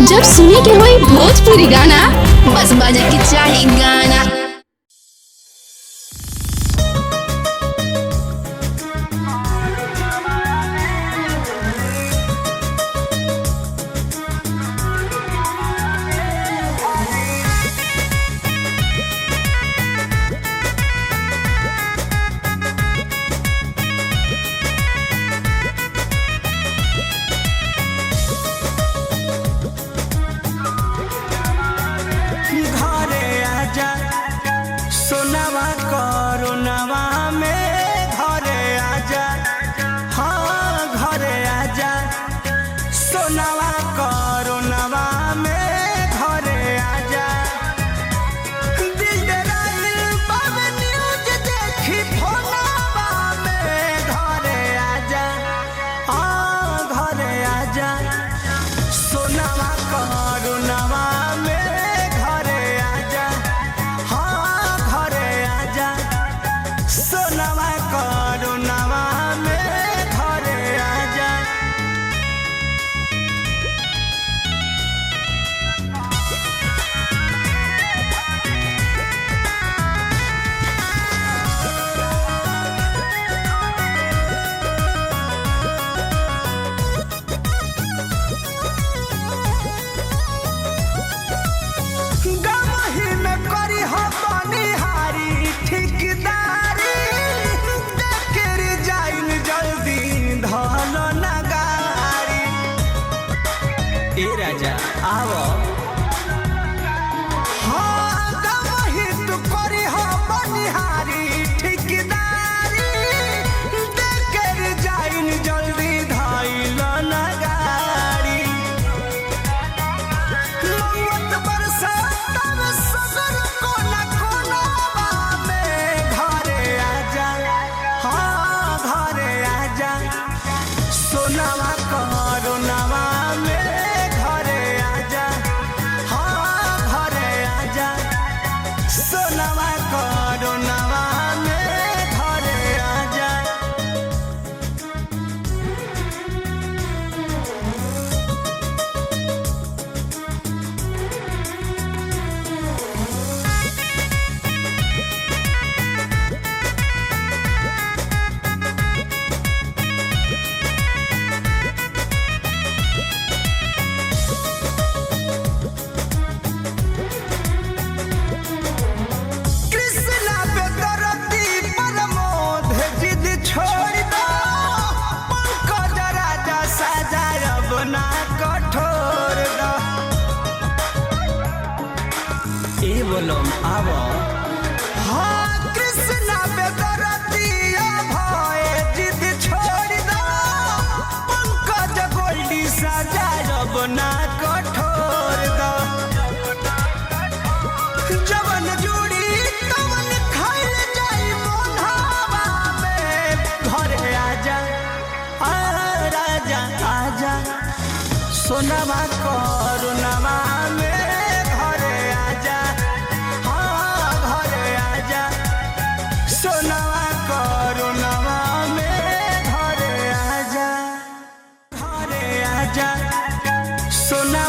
जब सुने के होई भोजपुरी गाना, बस बजे के चाही गाना। सोनावा कोरोनावा में घरे आजा, हाँ घरे आजा। सोनावा कोरोनावा में घरे आजा। दिल डराइल बावे न्यूज देखी फोनावा में घरे आजा, हाँ घरे आजा। सोनावा कोरोनावा में सोनावा कोरोनावा में घरे आजा। गमही में करी हो बनिहारी ठेकेदारी, देखेर जाइन जल्दी धल नगारी। ए राजा आवो, हाँ गमही तू करी हो बनिहारी ठेकेदारी, देखेर जाइन जल्दी धल नगारी। मौत बरसा तब सगर कोना कोनावा में घरे आजा, हाँ घरे आजा। सोनावा कोरोनावा में घरे आजा, हाँ घरे आजा। सोनावा कोरोनावा में घरे आजा। कृष्णा पे दरदी प्रमोद जिद छोड़ दो, पंकज राजा सजायब ना कठोर दो। ए बोलो आवो, हाँ कृष्णा पे दरदी भय जिद छोड़ दो, पंकज गोल्डी सजायब ना कठोर दो। जवन जुड़ी तवन खाइल जाई मोधावा में घरे आजा, आ राजा आजा। सोनावा कोरोनावा में घरे आजा, हाँ घरे आजा। सोनावा कोरोनावा में घरे आजा, घरे आजा। सोना